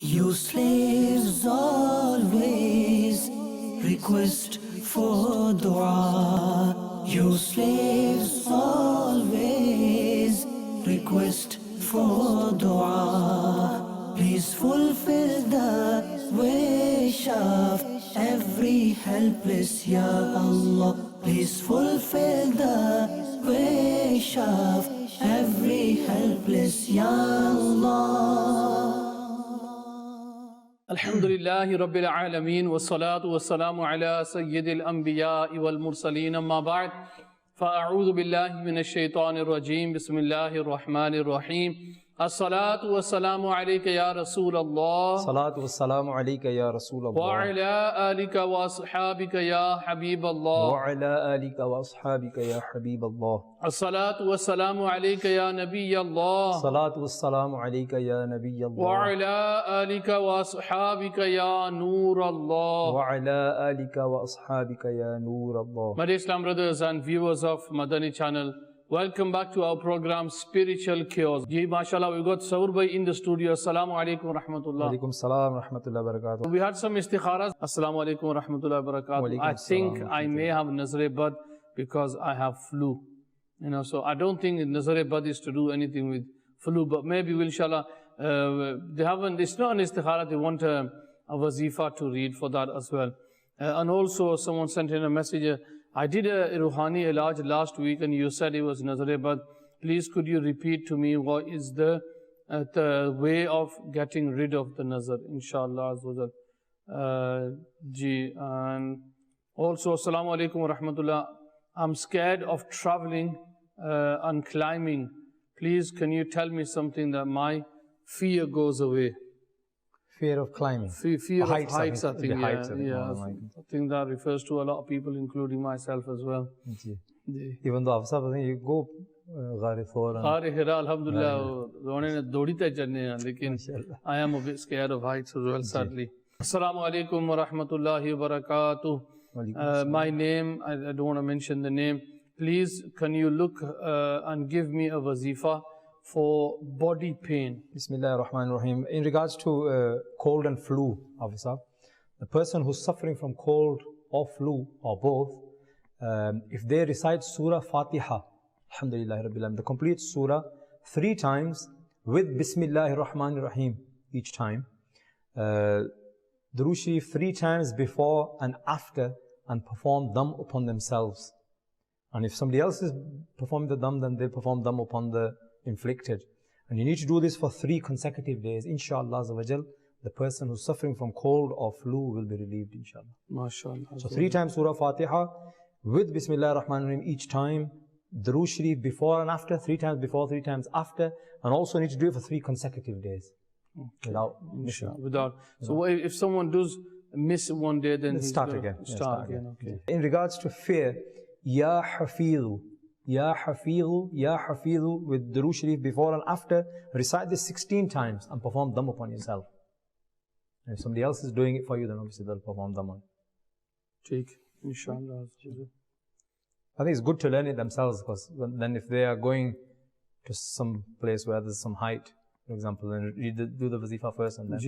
You slaves always request for dua. You slaves always request for dua. Please fulfill the wish of every helpless, Ya Allah. Please fulfill the wish of every helpless, Ya Allah. Alhamdulillahi Rabbil Alameen wa salatu wa salamu ala Sayyidil Anbiya wal Mursaleen amma ba'd fa'a'udhu billahi minash shaitanir rajim bismillahir rahmanir rahim as-salatu wa salamu alayka ya Rasulallah salatu wassalamu alayka ya Rasulallah wa ala alika wa ashabika ya Habiballah wa ala alika wa ashabika ya Habiballah as-salatu wa salamu alayka ya Nabiyallah salatu wassalamu alayka ya Nabiyallah wa ala alika wa ashabika ya Nurallah wa ala alika wa ashabika ya Nurallah. My dear Islam brothers and viewers of Madani Channel, welcome back to our program Spiritual Cures. Ji, mashallah, we got Saur Bhai in the studio. Assalamu alaikum wa rahmatullah. Alaikum salam wa rahmatullahi wa barakatuh. We had some istikharas. Assalamu alaikum wa rahmatullahi wa barakatuh. I think I may have Nazar-e-Bad because I have flu. So I don't think Nazar-e-Bad is to do anything with flu, but maybe inshallah, it's not an istikhara, they want a wazifa to read for that as well. And also someone sent in a message, I did a Ruhani Ilaj last week and you said it was Nazar-e-Bad. Please could you repeat to me what is the way of getting rid of the Nazar, inshallah. And also, Assalamu alaikum wa rahmatullah. I'm scared of traveling and climbing. Please can you tell me something that my fear goes away? Fear of climbing. Fear of heights, I think. I think that refers to a lot of people, including myself as well. Even though you go Ghar Thawr. Alhamdulillah, I am a bit scared of heights as well, sadly. Assalamu alaikum wa rahmatullahi wa barakatuh. My name, I don't want to mention the name. Please, can you look and give me a wazifa for body pain? Bismillahir Rahmanir Rahim. In regards to cold and flu, officer, the person who's suffering from cold or flu or both, if they recite Surah Fatiha, Alhamdulillah Rabbil Alamin, the complete Surah 3 times with Bismillahir Rahmanir Rahim each time, Durood Sharif 3 times before and after, and perform dam upon themselves. And if somebody else is performing the dam, then they perform dam upon the inflicted. And you need to do this for 3 consecutive days. Inshallah, the person who's suffering from cold or flu will be relieved, inshallah. MashaAllah. So 3 times Surah Fatiha with Bismillah ar-Rahman ar-Rahim each time. Durood Sharif before and after, 3 times before, 3 times after. And also need to do it for 3 consecutive days. Okay. Without missing. So if someone does miss one day, then start again. Start again. Okay. In regards to fear, Ya Hafidu, Ya Hafidu, Ya Hafidu with Durood Sharif before and after, recite this 16 times and perform dam upon yourself. And if somebody else is doing it for you, then obviously they'll perform dam on. Take, inshallah. I think it's good to learn it themselves, because then if they are going to some place where there's some height, for example, then do the wazifa first and then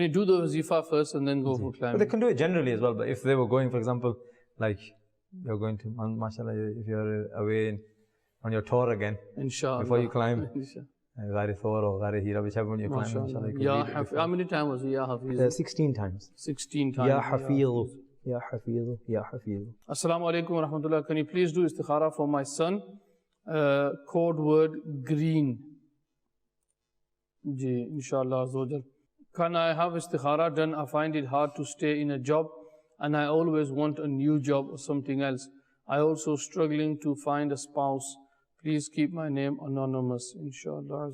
you do the wazifa first and then go for climbing. But they can do it generally as well. But if they were going, for example, like you're going to, mashallah, if you're away on your tour again, inshallah, before you climb, Ghar Thawr or Ghar Hira, whichever one you climb, inshallah. How many times was it? Ya Hafiz? 16 times. 16 times. Ya Hafiz, Ya Hafiz, Ya Hafiz. Assalamu alaikum wa rahmatullah. Can you please do istikhara for my son? Code word green. Ji, inshallah. Can I have istikhara done? I find it hard to stay in a job and I always want a new job or something else. I also struggling to find a spouse. Please keep my name anonymous, inshallah.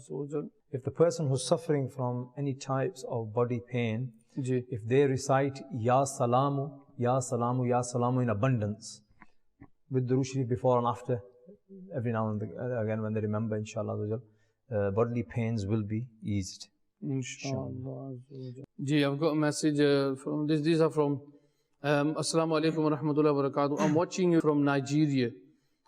If the person who's suffering from any types of body pain, if they recite Ya Salamu, Ya Salamu, Ya Salamu in abundance, with Durood Sharif before and after, every now and again when they remember, inshallah, bodily pains will be eased. Inshallah. I've got a message from this. These are from Assalamu alaikum wa rahmatullahi wa barakatuh. I'm watching you from Nigeria.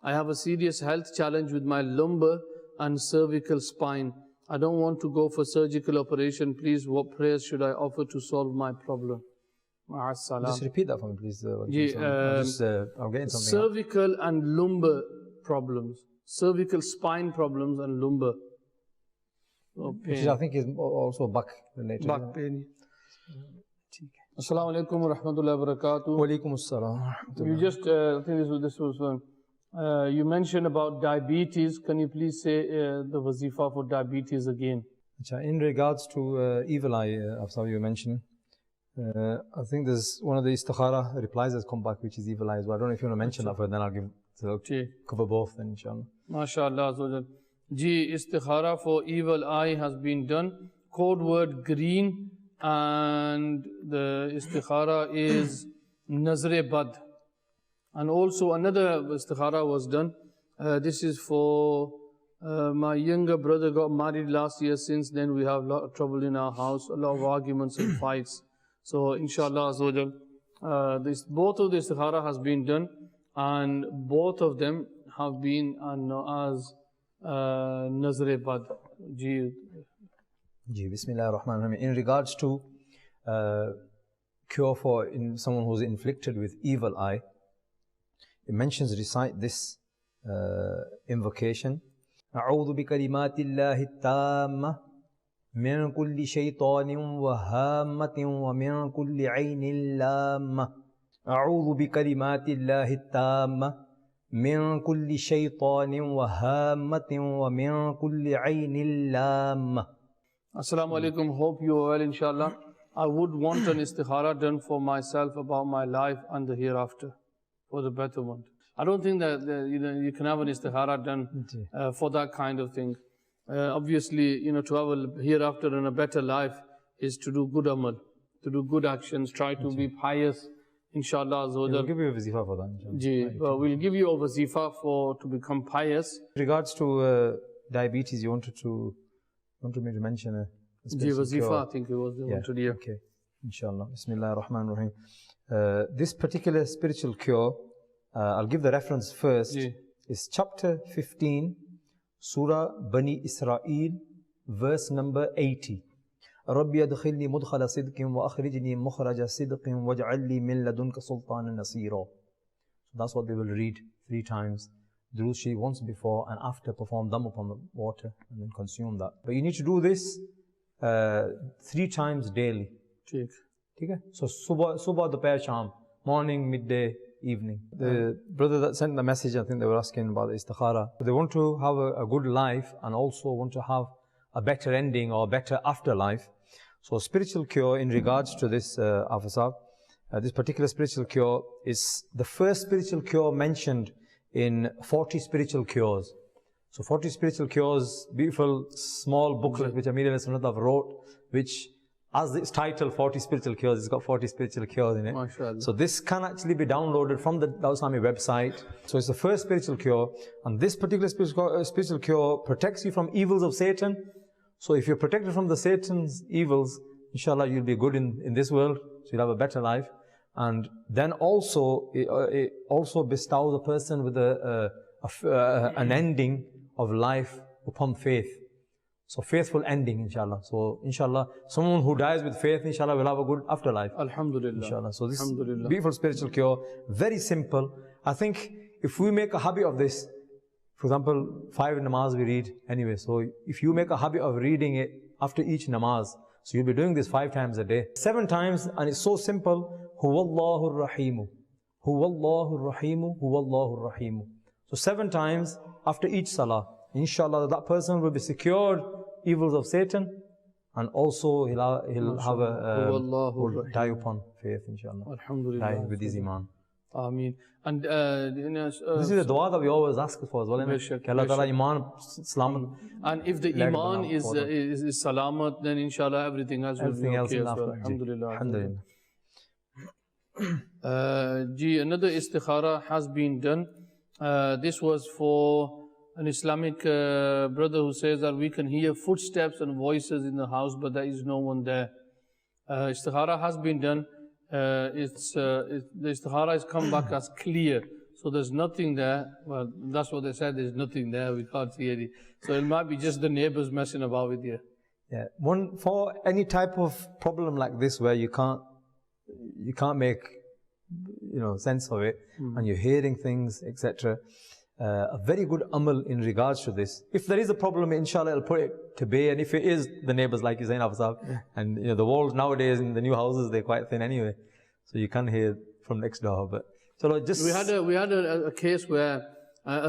I have a serious health challenge with my lumbar and cervical spine. I don't want to go for surgical operation. Please, what prayers should I offer to solve my problem? Just repeat that for me, please. I'm getting something. Cervical and lumbar problems. Cervical spine problems and lumbar. Which I think is also back related. Back pain. Assalamu alaikum wa rahmatullahi wa barakatuh. Wa alaikum assalam. You just, I think this was one. You mentioned about diabetes. Can you please say the wazifa for diabetes again? In regards to evil eye, Afsar, you mentioned, I think there's one of the istikhara replies has come back, which is evil eye as well. I don't know if you want to mention that, but then I'll cover both then, inshallah. MashaAllah. Ji, istikhara for evil eye has been done. Code word green, and the istikhara is Nazre Bad. And also another istikhara was done. This is for my younger brother got married last year. Since then we have a lot of trouble in our house, a lot of arguments and fights. So inshallah both of the istikhara has been done, and both of them have been as Nazre Bad. Ji, Bismillah ar-Rahman ar-Rahim. In regards to cure for someone who's inflicted with evil eye, it mentions recite this invocation. أعوذ بكلمات الله التامة من كل شيطان وهامة ومن كل عين لامة. أعوذ بكلمات الله التامة من كل شيطان وهامة ومن كل عين لامة. Assalamu alaikum. Hope you are well, inshallah. I would want an istikhara done for myself about my life and the hereafter, for the betterment. I don't think that you can have an istikhara done for that kind of thing. Obviously, to have a hereafter and a better life is to do good amal, to do good actions, try to be pious, inshallah. We'll give you a wazifa for that. We'll give you a wazifa to become pious. In regards to diabetes, you wanted me to mention a wazifa cure. I think it was the one today. Okay, inshallah. Bismillah ar-Rahman ar-Rahim. This particular spiritual cure, I'll give the reference first. It's chapter 15, Surah Bani Israel, verse number 80. رَبِّ يَدْخِلْنِي مُدْخَلَ صِدْقٍ وَأَخْرِجْنِي مُخْرَجَ صِدْقٍ وَاجْعَلْ لِي مِنْ لَدُنْكَ سُلْطَانًا نَصِيرًا. That's what they will read 3 times. Durood Sharif once before and after, perform dam upon the water and then consume that. But you need to do this 3 times daily. Okay? So subah, dopair, sham, morning, midday, evening. The brother that sent the message, I think they were asking about the istikhara. They want to have a good life and also want to have a better ending or a better afterlife. So spiritual cure in regards to this, Afasab, this particular spiritual cure is the first spiritual cure mentioned in 40 spiritual cures. So 40 spiritual cures, beautiful small booklet which Amir al-Sunnah wrote, which as its title, 40 spiritual cures, it's got 40 spiritual cures in it. MashaAllah. So this can actually be downloaded from the Dawah Islami website. So it's the first spiritual cure, and this particular spiritual cure protects you from evils of Satan. So if you're protected from the Satan's evils, inshallah you'll be good in this world, so you'll have a better life. And then also, it also bestows a person with an ending of life upon faith. So faithful ending, inshallah. So inshallah, someone who dies with faith, inshallah, will have a good afterlife. Alhamdulillah. Inshallah. So this beautiful spiritual cure, very simple. I think if we make a habit of this, for example, 5 namaz we read anyway. So if you make a habit of reading it after each namaz, so you'll be doing this 5 times a day. 7 times, and it's so simple. Huwallahu ar-Rahimu. Huwallahu ar-Rahimu. Huwallahu ar-Rahimu. So 7 times after each salah. Inshallah, that person will be secured evils of Satan, and also he'll have will die upon faith, inshallah. Alhamdulillah. Die with his iman. Ameen. And this is a dua that we always ask for as well. Allah Ta'ala iman, salamat. And if the iman is salamat, then inshallah everything else will be okay as well. Alhamdulillah. Alhamdulillah. Another istikhara has been done. This was for an Islamic brother who says that we can hear footsteps and voices in the house, but there is no one there. Istikhara has been done. The istikhara has come back as clear. So there's nothing there. Well, that's what they said, there's nothing there, we can't see any. So it might be just the neighbors messing about with you. Yeah, for any type of problem like this where you can't make sense of it, and you're hearing things, etc. A very good amal in regards to this. If there is a problem, inshallah, I'll put it to bay. And if it is the neighbors, like you're saying, Afsab, and the walls nowadays in the new houses, they're quite thin anyway, so you can't hear from next door. But so just we had a case where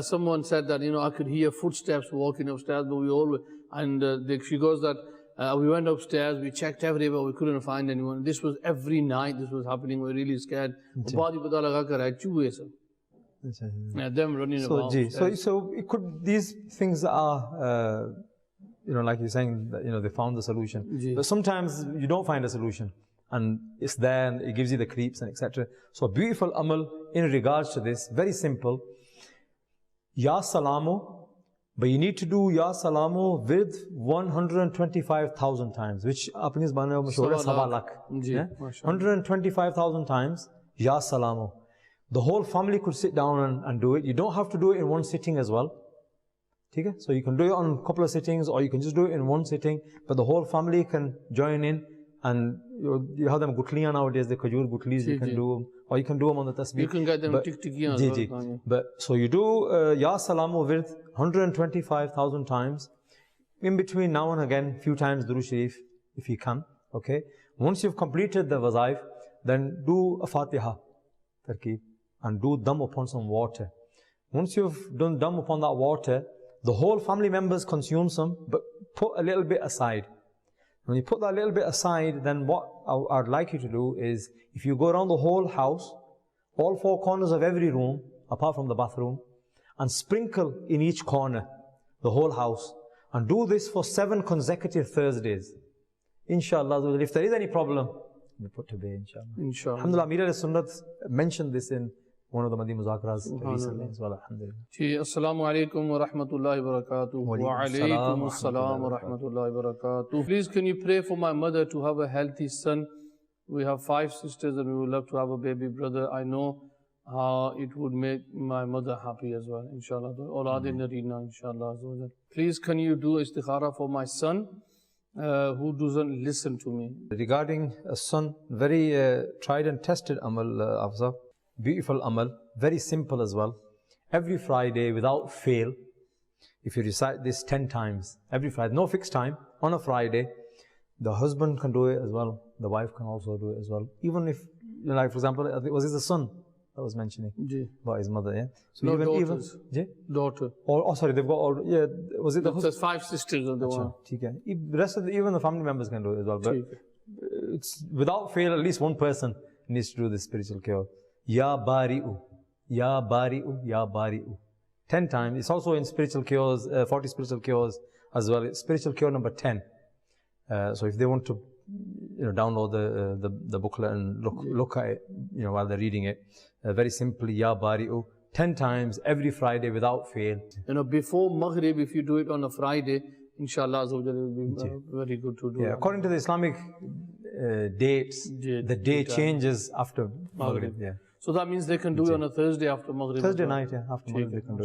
someone said that I could hear footsteps walking upstairs, but we always she goes that we went upstairs, we checked everywhere, we couldn't find anyone. This was every night. This was happening. We're really scared. Yeah, them running about. So it could, these things are, like you're saying, they found the solution. But sometimes you don't find a solution, and it's there, and it gives you the creeps and etc. So a beautiful amal in regards to this, very simple. Ya Salamu, but you need to do Ya Salamu with 125,000 times, which apni zban mein mashhoor hai, Sawa Lakh. 125,000 times Ya Salamu. The whole family could sit down and do it. You don't have to do it in one sitting as well. Okay? So you can do it on a couple of sittings, or you can just do it in one sitting, but the whole family can join in. And you have them gutliyan nowadays, the khajur gutlis, you can do them, or you can do them on the tasbih. You can get them tik-tikiyan as well. But so you do Ya Salamu with 125,000 times. In between now and again, few times Durood Sharif, if you can. Okay? Once you've completed the wazaif, then do a Fatiha, tarkeeb, and do dam upon some water. Once you've done dam upon that water, the whole family members consume some, but put a little bit aside. When you put that little bit aside, then what I'd like you to do is, if you go around the whole house, all four corners of every room, apart from the bathroom, and sprinkle in each corner, the whole house, and do this for 7 consecutive Thursdays. Inshallah, if there is any problem, we put to bay, inshallah. Alhamdulillah, Amir al-Sunnat mentioned this in one of the Madani Muzakaras recently as well, alhamdulillah. Assalamu alaikum wa rahmatullahi wa barakatuh. Wa alaikum assalam wa rahmatullahi wa barakatuh. Please, can you pray for my mother to have a healthy son? We have 5 sisters and we would love to have a baby brother. I know how it would make my mother happy as well, inshallah. Inshallah. Please, can you do istikhara for my son who doesn't listen to me? Regarding a son, very tried and tested amal, Afza. Beautiful amal, very simple as well. Every Friday, without fail, if you recite this 10 times, every Friday, no fixed time, on a Friday, the husband can do it as well, the wife can also do it as well. Even if, like for example, was it the son that was mentioning about his mother, yeah? So no, even daughters. Daughter. Oh, sorry, they've got all, yeah, was it the husband? There's 5 sisters on the one. The rest of even the family members can do it as well, but it's without fail, at least one person needs to do this spiritual cure. Ya Bari'u, Ya Bari'u, Ya Bari'u. 10 times. It's also in spiritual cures, 40 spiritual cures as well. It's spiritual cure number 10. So if they want to, download the booklet and look at it, while they're reading it, very simply, Ya Bari'u, 10 times every Friday without fail. Before Maghrib, if you do it on a Friday, inshallah, it will be very good to do. Yeah, according to the Islamic dates, the day changes after Maghrib. Yeah. So that means they can do it on a Thursday after Maghrib. Thursday night, yeah, after Maghrib they can do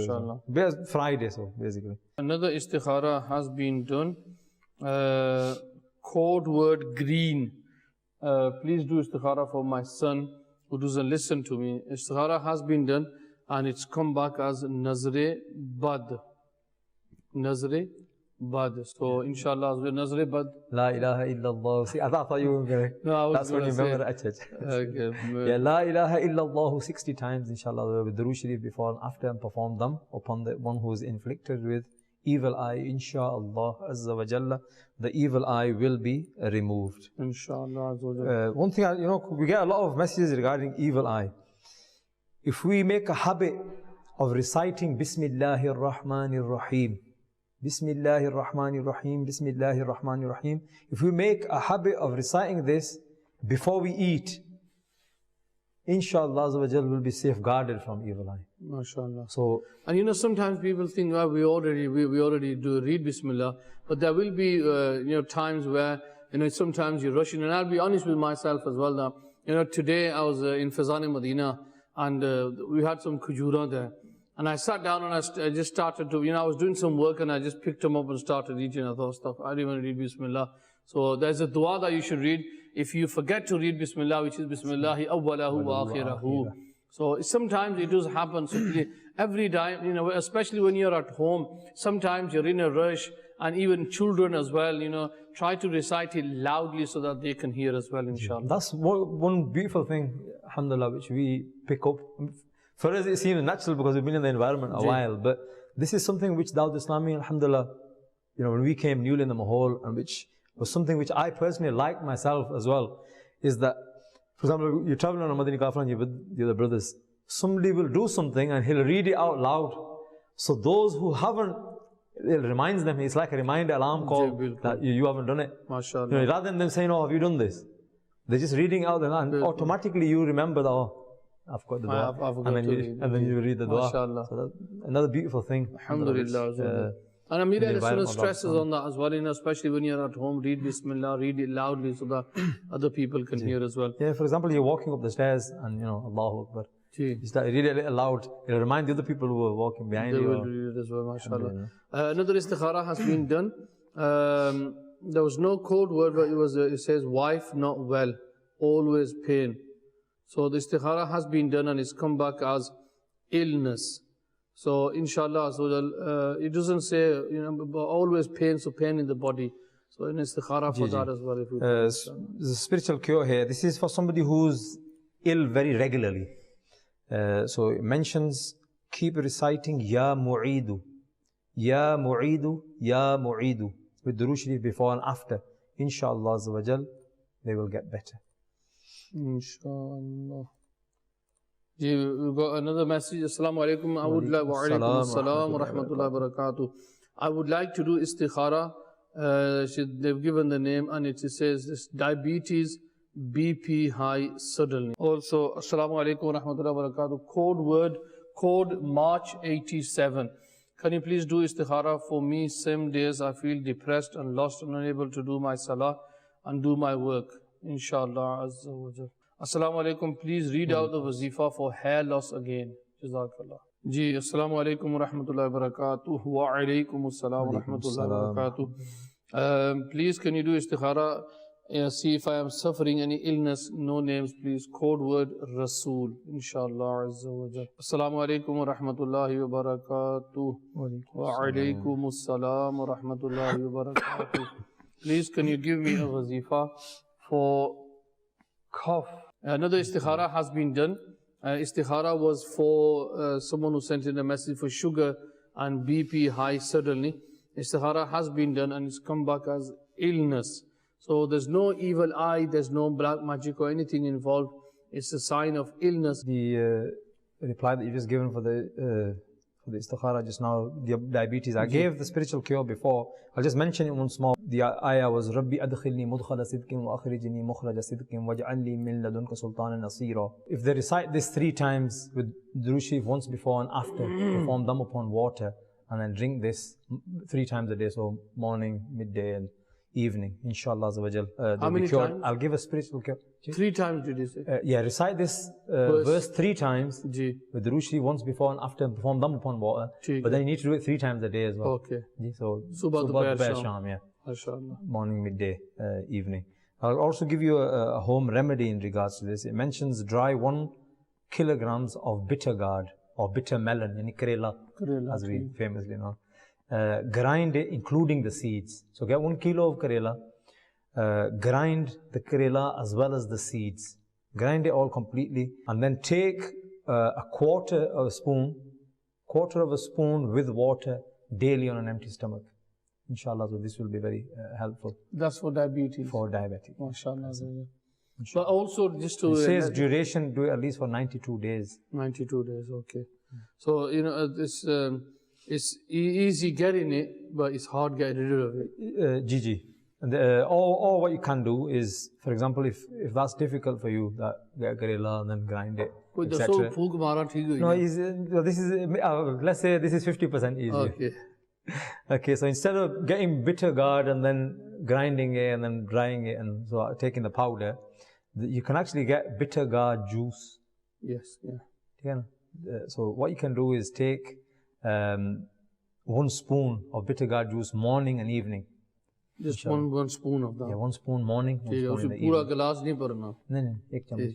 it. Friday, so basically. Another istikhara has been done. Code word green. Please do istikhara for my son who doesn't listen to me. Istikhara has been done and it's come back as Nazre Bad. Nazre Bad. So inshallah, Nazre Bad. La ilaha illallah. See, I thought you were going to. No, that's when you remember Yeah, La ilaha illallah 60 times, inshallah, with Durood Sharif before and after, and perform them upon the one who is inflicted with evil eye, inshallah, azza wa jalla. The evil eye will be removed. Inshallah, azza wa jalla. One thing, we get a lot of messages regarding evil eye. If we make a habit of reciting Bismillahir Rahmanir Rahim, Bismillahir Rahmanir Rahim, Bismillahir Rahmanir Rahim. If we make a habit of reciting this before we eat, inshallah, we'll be safeguarded from evil eye. MashaAllah. So, and sometimes people think, we already do read Bismillah, but there will be times where sometimes you're rushing. And I'll be honest with myself as well now. Today I was in Fazan-e Madina, and we had some khujura there. And I sat down and I just started to, I was doing some work and I just picked them up and started eating. I thought, stuff, I didn't want to read Bismillah. So there's a dua that you should read. If you forget to read Bismillah, which is Bismillahi awwalahu wa akhirahu. So sometimes it does happen. So every time, especially when you're at home, sometimes you're in a rush, and even children as well, try to recite it loudly so that they can hear as well, inshallah. That's one beautiful thing, alhamdulillah, which we pick up. For us it seems natural because we've been in the environment a while, but this is something which Dawud Islami, alhamdulillah, when we came newly in the Mahol, and which was something which I personally liked myself as well, is that, for example, you're traveling on a Madani Qafla and you're with the other brothers, somebody will do something and he'll read it out loud. So those who haven't, it reminds them, it's like a reminder alarm call that you haven't done it. MashaAllah. Rather than them saying, oh, have you done this? They're just reading out the and automatically you remember that, oh, I've got the dua. And then you read the dua. MashaAllah. So that's another beautiful thing. Alhamdulillah. And Amir Sunnah stresses on that as well, especially when you're at home, read Bismillah, read it loudly so that other people can hear as well. Yeah, for example, you're walking up the stairs and, Allahu Akbar. You start reading it a little loud, it'll remind the other people who are walking behind you. They will read it as well, mashallah. Another istikhara has been done. There was no code word, but it says, wife not well, always pain. So the istikhara has been done and it's come back as illness. So inshallah, it doesn't say, but always pain, so pain in the body. So in istikhara for that as well. If we there's a spiritual cure here. This is for somebody who's ill very regularly. So it mentions, keep reciting Ya Mu'idu, Ya Mu'idu, Ya Mu'idu, with Durood Sharif before and after. Inshallah Azza wa Jal, they will get better. Inshallah. We've got another message. Assalamu alaikum. I would like wa alaikum assalam wa rahmatullahi wa barakatuh. I would like to do istikhara. They've given the name and it says this diabetes, BP high suddenly. Also, assalamu alaikum wa rahmatullahi wa barakatuh. Code March 87. Can you please do istikhara for me? Some days I feel depressed and lost and unable to do my salah and do my work. Inshallah Azza wa Jal. Assalamu alaikum. Please read out the wazifa for hair loss again. Jazakallah. Ji, assalamu alaikum wa rahmatullahi wa barakatuh. Wa alaikum assalam wa rahmatullahi wa barakatuh. Please, can you do istikhara? See if I am suffering any illness. No names, please. Code word Rasul. Inshallah Azza wa Jal. Assalamu alaikum wa rahmatullahi wa barakatuh. Wa alaikum assalam wa rahmatullahi wa barakatuh. Please, can you give me a wazifa for cough? Another istikhara has been done. Istikhara was for someone who sent in a message for sugar and BP high suddenly. Istikhara has been done and it's come back as illness. So there's no evil eye, there's no black magic or anything involved. It's a sign of illness. The reply that you just given for the istikhara just now, the diabetes. I gave the spiritual cure before. I'll just mention it once more. The ayah was Rabbi adkhilni mudkhala sidqin wa akhrijni mukhraja sidqin waj'alni min ladunka sultanan nasira. If they recite this 3 times with Durood Sharif once before and after, perform them upon water, and then drink this 3 times a day, so morning, midday and evening, inshallah Azza wa Jal. How many times? I'll give a spiritual cure. 3 times did you say? Yeah, recite this verse 3 times Ji. with Durood Sharif once before and after, and perform them upon water. But then you need to do it 3 times a day as well. Okay. So Subah, Dopahr, Sham, yeah. Mashallah. Morning, midday, evening. I'll also give you a home remedy in regards to this. It mentions dry 1 kilograms of bitter gourd or bitter melon, yani karela, as we famously know. Grind it, including the seeds. So get 1 kilo of karela, grind the karela as well as the seeds. Grind it all completely, and then take a quarter of a spoon with water daily on an empty stomach. Inshallah, so this will be very helpful. That's for diabetes. For diabetic. MashaAllah. But also just to... It says duration, do it at least for 92 days. 92 days, okay. So, this it's easy getting it, but it's hard getting rid of it. Gigi. And or what you can do is, for example, if that's difficult for you, get karela and then grind it, etc. No, this is, let's say this is 50% easier. Okay. Okay, so instead of getting bitter gourd and then grinding it and then drying it and so taking the powder, you can actually get bitter gourd juice. Yes, yeah. So what you can do is take 1 spoon of bitter gourd juice morning and evening. Just one spoon of that. Yeah, 1 spoon morning, 1 spoon in the evening. पूरा गिलास नहीं भरना. No, 1 चम्मच.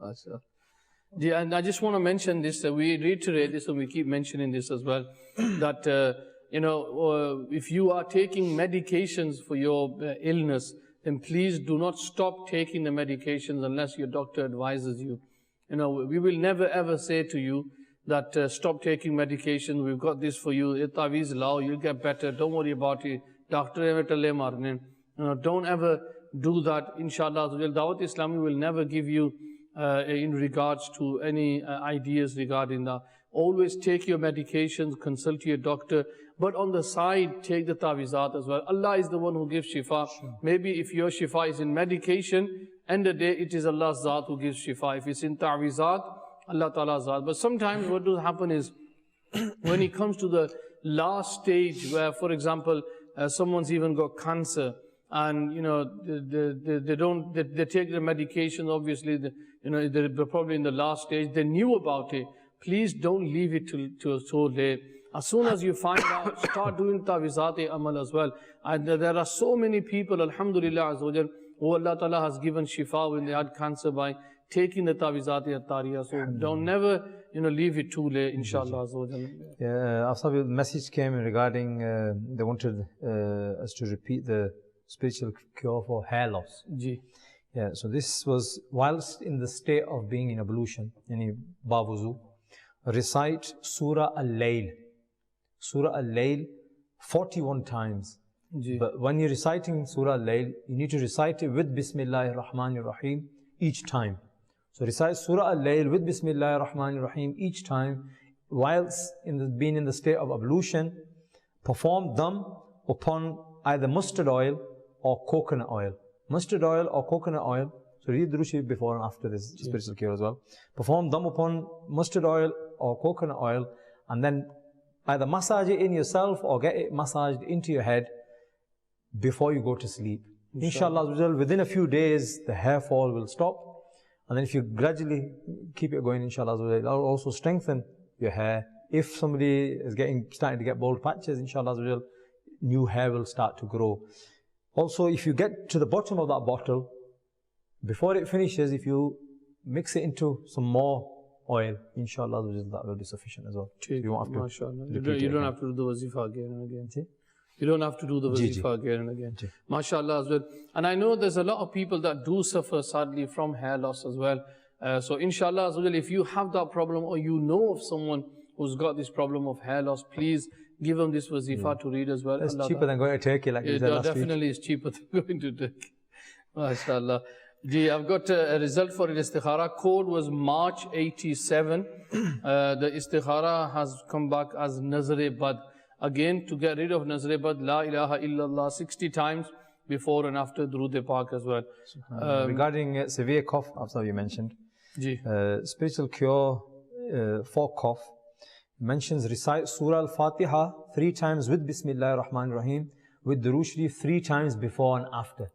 अच्छा. Yeah, and I just want to mention this. We reiterate this, and we keep mentioning this as well. That if you are taking medications for your illness, then please do not stop taking the medications unless your doctor advises you. We will never ever say to you that stop taking medication. We've got this for you. Taweez lao, you'll get better. Don't worry about it. Doctor don't ever do that. Inshallah, Dawat Islami will never give you in regards to any ideas regarding that. Always take your medications, consult your doctor, but on the side, take the ta'wizat as well. Allah is the one who gives shifa. Sure. Maybe if your shifa is in medication, end of the day, it is Allah's zat who gives shifa. If it's in ta'wizat, Allah Ta'ala's zat. But sometimes what will happen is, when it comes to the last stage, where, for example, someone's even got cancer, and they take the medication, obviously, they're probably in the last stage, they knew about it. Please don't leave it till so late. As soon as you find out, start doing ta'wizat amal as well. And there are so many people, alhamdulillah, who Allah Ta'ala has given shifa when they had cancer by taking the ta'wizat at-tariya. So don't never leave it too late, inshallah. Yeah, after the message came regarding they wanted us to repeat the spiritual cure for hair loss. Ji. Yeah, so this was whilst in the state of being in ablution, yani bawuzu, recite Surah Al-Layl. Surah Al-Layl 41 times. Ji. But when you're reciting Surah Al-Layl, you need to recite it with Bismillahir Rahmanir Rahim each time. So recite Surah Al-Layl with Bismillahir Rahmanir Rahim each time, whilst being in the state of ablution. Perform dam upon either mustard oil or coconut oil. Mustard oil or coconut oil. So read the Rushi before and after this spiritual cure as well. Perform dam upon mustard oil or coconut oil, and then either massage it in yourself or get it massaged into your head before you go to sleep. Inshallah, within a few days, the hair fall will stop. And then if you gradually keep it going, inshallah, it will also strengthen your hair. If somebody is starting to get bald patches, inshallah, new hair will start to grow. Also, if you get to the bottom of that bottle, before it finishes, if you mix it into some more oil, inshallah, that will be sufficient as well. You don't have to you don't have to do the wazifa again and again. See? You don't have to do the wazifa again and again. MashaAllah as well. And I know there's a lot of people that do suffer sadly from hair loss as well. So inshallah as well, if you have that problem or you know of someone who's got this problem of hair loss, please give them this wazifa to read as well. It's cheaper than going to Turkey like we said last week. Definitely it's cheaper than going to Turkey. MashaAllah. I've got a result for an istikhara. Code was March 87. The istikhara has come back as Nazar-e-Bad. Again, to get rid of Nazar-e-Bad, La ilaha illallah 60 times before and after Durood-e-Pak as well. Regarding severe cough, after you mentioned, spiritual cure for cough mentions recite Surah Al-Fatiha 3 times with Bismillahir Rahmanir Rahim, with Durood Sharif 3 times before and after.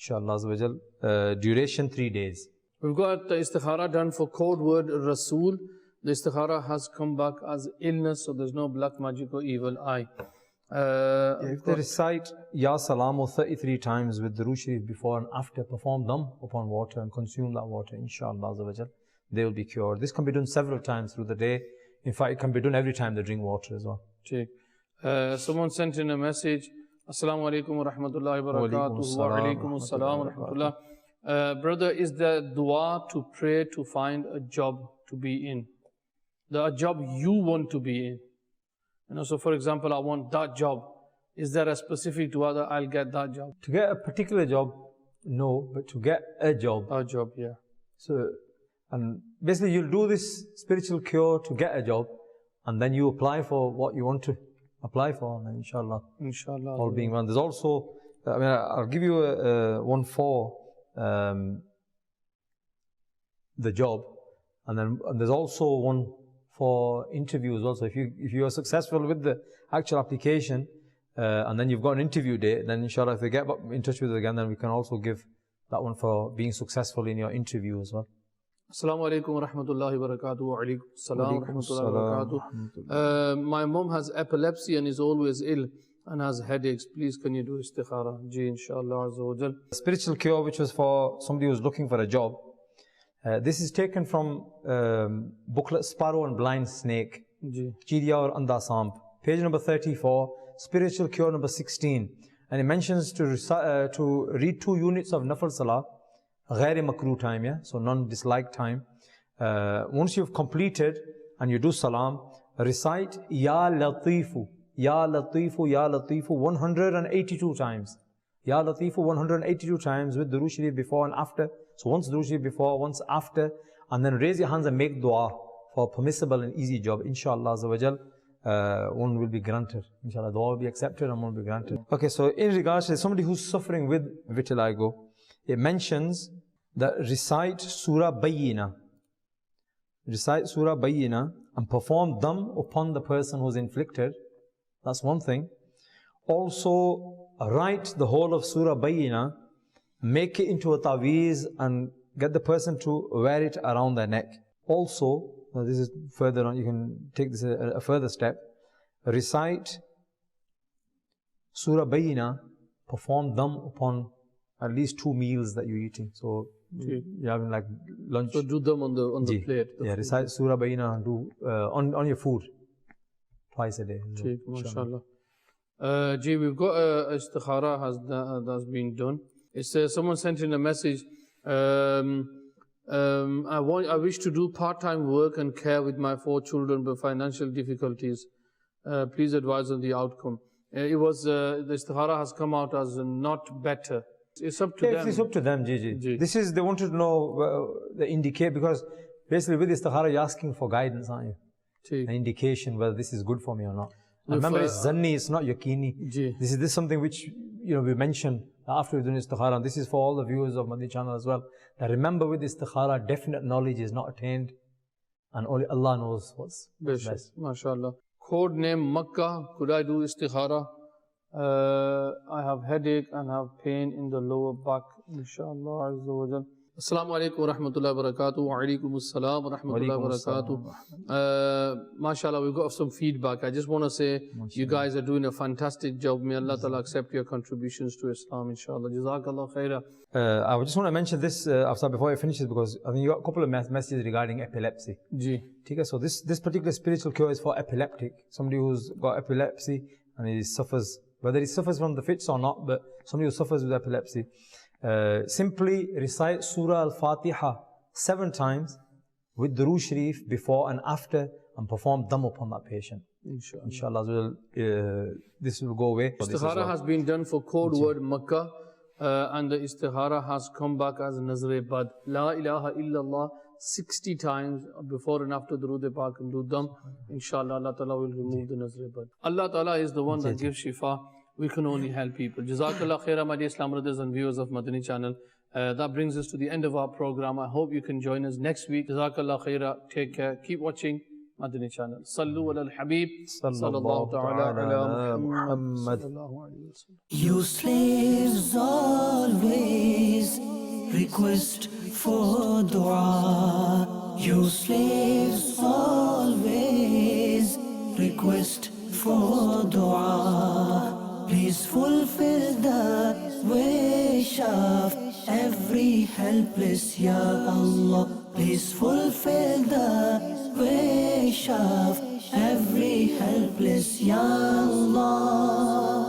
Inshallah, duration 3 days. We've got the istikhara done for code word Rasul. The istikhara has come back as illness, so there's no black magic or evil eye. If they recite Ya Salamu 33 times with Durood Sharif before and after, perform them upon water and consume that water, inshallah, they will be cured. This can be done several times through the day. In fact, it can be done every time they drink water as well. Someone sent in a message. Assalamu alaikum wa rahmatullahi wa barakatuh. Wa alaikum assalam wa rahmatullah. Brother, is there dua to pray to find a job to be in? The job you want to be in. So for example, I want that job. Is there a specific dua that I'll get that job? To get a particular job, no, but to get a job. A job, yeah. So, and basically you'll do this spiritual cure to get a job, and then you apply for what you want to apply for, and inshallah, all being well. There's also, I'll give you one for the job, and there's also one for interviews also. If you are successful with the actual application, and then you've got an interview date, then inshallah, if they get in touch with us again, then we can also give that one for being successful in your interview as well. Assalamu alaikum wa rahmatullahi wa barakatuh. Wa alaikum assalam wa rahmatullahi wa barakatuh. My mom has epilepsy and is always ill and has headaches. Please can you do istikhara? Ji, inshallah azza wa jal. Spiritual cure which was for somebody who's looking for a job. This is taken from booklet Sparrow and Blind Snake. Ji. Chidiya aur Anda Samp. Page number 34, spiritual cure number 16. And it mentions to read 2 units of Nafal Salah, ghair makruh time, yeah? So non-disliked time. Once you've completed and you do Salam, recite Ya Latifu, Ya Latifu, Ya Latifu 182 times. Ya Latifu 182 times with Durood Sharif before and after. So once Durood Sharif before, once after, and then raise your hands and make dua for a permissible and easy job. Inshallah Azza wa Jal, one will be granted. Inshallah, dua will be accepted and one will be granted. Okay, so in regards to somebody who's suffering with vitiligo, it mentions that recite Surah Bayyina. Recite Surah Bayyina and perform dam upon the person who's inflicted. That's one thing. Also, write the whole of Surah Bayyina, make it into a taweez and get the person to wear it around their neck. Also, this is further on, you can take this a further step. Recite Surah Bayyina, perform dam upon at least 2 meals that you're eating. So you're having like lunch. So do them on the plate. Yeah, recite Surah Bayyina and do on your food twice a day. MashaAllah. Ji, we've got istikhara that's been done. It says someone sent in a message. I wish to do part-time work and care with my 4 children but financial difficulties. Please advise on the outcome. The istikhara has come out as not better. It's up to them. It's up to them, Ji. This is, they wanted to know the indicate, because basically with istikhara you're asking for guidance, aren't you? An indication whether this is good for me or not. Remember, it's zanni, it's not yaqini. This is something which we mentioned after we've done istikhara, and this is for all the viewers of Madani Channel as well. That remember, with istikhara, definite knowledge is not attained, and only Allah knows what's best. MashaAllah. Code name Makkah. Could I do istikhara? I have headache and have pain in the lower back. Inshallah Azza wa Jal. Assalamu alaikum wa rahmatullahi wa barakatuh. Wa alaikum assalam wa rahmatullahi wa barakatuh. MashaAllah, we've got some feedback. I just want to say, you guys are doing a fantastic job. May Allah Ta'ala accept your contributions to Islam, inshallah. Jazakallah khairah. I just want to mention this before I finish it, because I think you got a couple of messages regarding epilepsy. So this particular spiritual cure is for epileptic. Somebody who's got epilepsy and he suffers, whether he suffers from the fits or not, but somebody who suffers with epilepsy. Simply recite Surah Al-Fatiha 7 times with Durood Sharif before and after, and perform dam upon that patient. Inshallah, this will go away. Istikhara has been done for code word Makkah, and the istikhara has come back as Nazre Bad. La ilaha illallah 60 times before and after Durood Pak and do dam. Inshallah, Allah Ta'ala will remove the Nazre Bad. Allah Ta'ala is the one that gives shifa. We can only help people. Jazakallah khairah, my dear Islam brothers and viewers of Madani Channel. That brings us to the end of our program. I hope you can join us next week. Jazakallah khairah. Take care. Keep watching Madani Channel. Sallu ala al-Habib. Sallallahu ta'ala ala Muhammad. You slaves always request for dua. You slaves always request for dua. Please fulfill the wish of every helpless, Ya Allah. Please fulfill the wish of every helpless, Ya Allah.